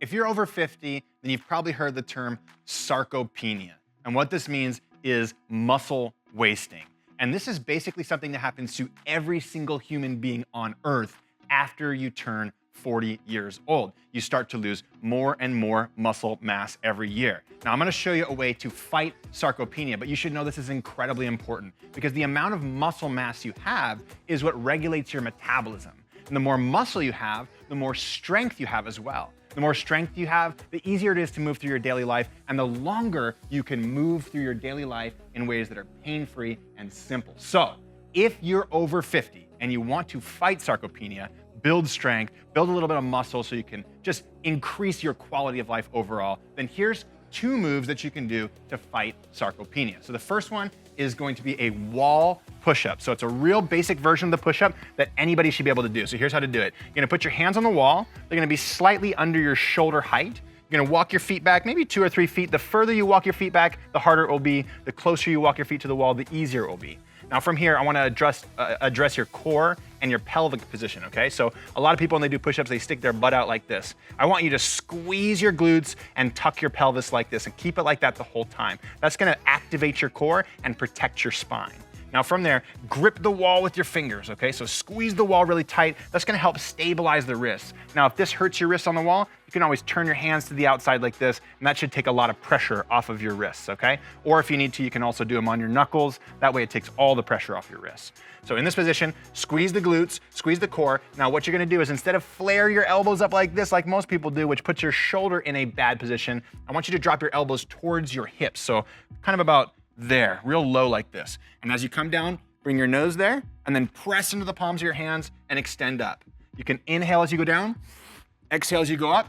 If you're over 50, then you've probably heard the term sarcopenia. And what this means is muscle wasting. And this is basically something that happens to every single human being on Earth after you turn 40 years old. You start to lose more and more muscle mass every year. Now, I'm gonna show you a way to fight sarcopenia, but you should know this is incredibly important because the amount of muscle mass you have is what regulates your metabolism. And the more muscle you have, the more strength you have as well. The more strength you have, the easier it is to move through your daily life, and the longer you can move through your daily life in ways that are pain-free and simple. So, if you're over 50 and you want to fight sarcopenia, build strength, build a little bit of muscle so you can just increase your quality of life overall, then here's 2 moves that you can do to fight sarcopenia. So the first one is going to be a wall push-up. So it's a real basic version of the push-up that anybody should be able to do. So here's how to do it. You're gonna put your hands on the wall. They're gonna be slightly under your shoulder height. You're gonna walk your feet back, maybe 2 or 3 feet. The further you walk your feet back, the harder it will be. The closer you walk your feet to the wall, the easier it will be. Now from here, I wanna address your core and your pelvic position, okay? So a lot of people when they do push-ups, they stick their butt out like this. I want you to squeeze your glutes and tuck your pelvis like this and keep it like that the whole time. That's gonna activate your core and protect your spine. Now from there, grip the wall with your fingers, okay? So squeeze the wall really tight. That's gonna help stabilize the wrists. Now if this hurts your wrists on the wall, you can always turn your hands to the outside like this, and that should take a lot of pressure off of your wrists, okay? Or if you need to, you can also do them on your knuckles. That way it takes all the pressure off your wrists. So in this position, squeeze the glutes, squeeze the core. Now what you're gonna do is instead of flare your elbows up like this, like most people do, which puts your shoulder in a bad position, I want you to drop your elbows towards your hips. So kind of about there, real low like this. And as you come down, bring your nose there and then press into the palms of your hands and extend up. You can inhale as you go down, exhale as you go up,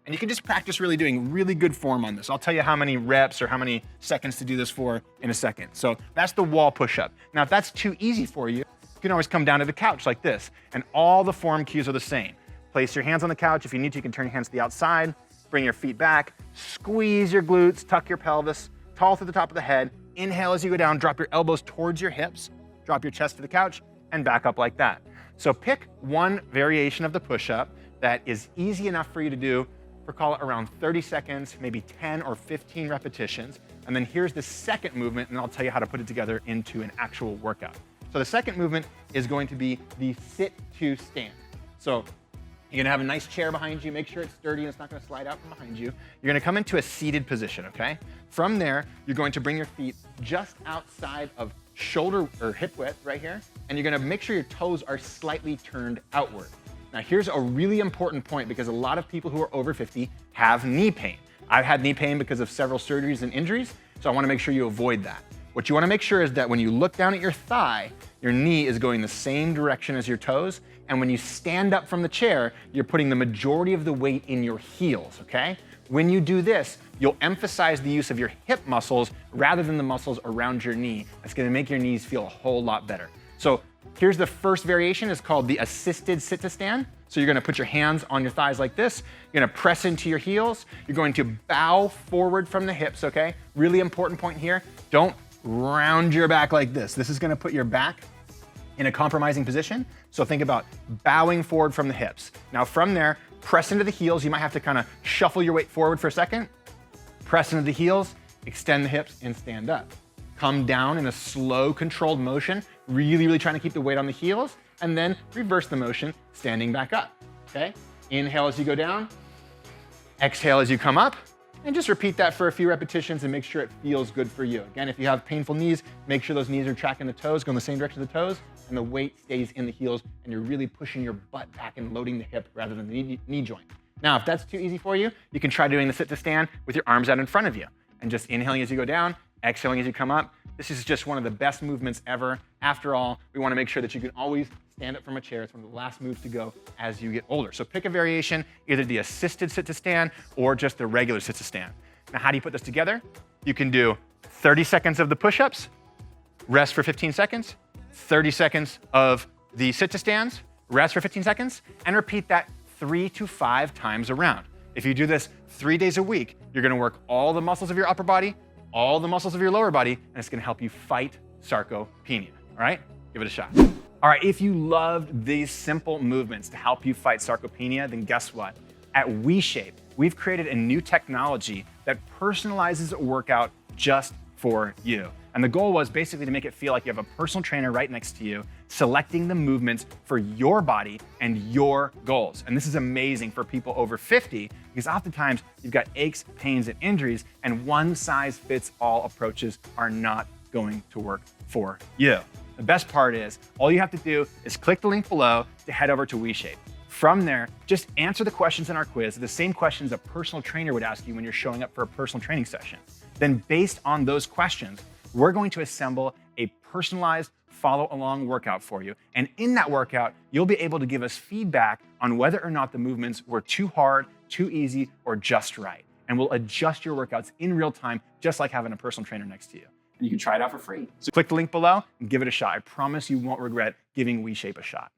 and you can just practice really doing really good form on this. I'll tell you how many reps or how many seconds to do this for in a second. So that's the wall push-up. Now, if that's too easy for you, you can always come down to the couch like this, and all the form cues are the same. Place your hands on the couch. If you need to, you can turn your hands to the outside, bring your feet back, squeeze your glutes, tuck your pelvis, tall through the top of the head. Inhale as you go down, drop your elbows towards your hips, drop your chest to the couch, and back up like that. So pick one variation of the push-up that is easy enough for you to do for, call it, around 30 seconds, maybe 10 or 15 repetitions. And then here's the second movement, and I'll tell you how to put it together into an actual workout. So the second movement is going to be the sit to stand. So you're gonna have a nice chair behind you. Make sure it's sturdy and it's not gonna slide out from behind you. You're gonna come into a seated position, okay? From there, you're going to bring your feet just outside of shoulder or hip width right here, and you're gonna make sure your toes are slightly turned outward. Now here's a really important point because a lot of people who are over 50 have knee pain. I've had knee pain because of several surgeries and injuries, so I wanna make sure you avoid that. What you wanna make sure is that when you look down at your thigh, your knee is going the same direction as your toes, and when you stand up from the chair, you're putting the majority of the weight in your heels, okay? When you do this, you'll emphasize the use of your hip muscles rather than the muscles around your knee. That's gonna make your knees feel a whole lot better. So here's the first variation. It's called the assisted sit to stand. So you're gonna put your hands on your thighs like this. You're gonna press into your heels. You're going to bow forward from the hips, okay? Really important point here. Don't round your back like this. This is gonna put your back in a compromising position. So think about bowing forward from the hips. Now from there, press into the heels. You might have to kind of shuffle your weight forward for a second. Press into the heels, extend the hips, and stand up. Come down in a slow, controlled motion, really trying to keep the weight on the heels, and then reverse the motion, standing back up, okay? Inhale as you go down, exhale as you come up, and just repeat that for a few repetitions and make sure it feels good for you. Again, if you have painful knees, make sure those knees are tracking the toes, go in the same direction as the toes, and the weight stays in the heels, and you're really pushing your butt back and loading the hip rather than the knee joint. Now, if that's too easy for you, you can try doing the sit to stand with your arms out in front of you, and just inhaling as you go down, exhaling as you come up. This is just one of the best movements ever. After all, we wanna make sure that you can always stand up from a chair. It's one of the last moves to go as you get older. So pick a variation, either the assisted sit to stand or just the regular sit to stand. Now, how do you put this together? You can do 30 seconds of the push-ups, rest for 15 seconds, 30 seconds of the sit to stands, rest for 15 seconds, and repeat that 3 to 5 times around. If you do this 3 days a week, you're gonna work all the muscles of your upper body, all the muscles of your lower body, and it's gonna help you fight sarcopenia, all right? Give it a shot. All right, if you loved these simple movements to help you fight sarcopenia, then guess what? At WeShape, we've created a new technology that personalizes a workout just for you. And the goal was basically to make it feel like you have a personal trainer right next to you, selecting the movements for your body and your goals. And this is amazing for people over 50 because oftentimes you've got aches, pains, and injuries, and one-size-fits-all approaches are not going to work for you. The best part is all you have to do is click the link below to head over to WeShape. From there, just answer the questions in our quiz, the same questions a personal trainer would ask you when you're showing up for a personal training session. Then based on those questions, we're going to assemble a personalized follow-along workout for you. And in that workout, you'll be able to give us feedback on whether or not the movements were too hard, too easy, or just right. And we'll adjust your workouts in real time, just like having a personal trainer next to you. And you can try it out for free. So click the link below and give it a shot. I promise you won't regret giving WeShape a shot.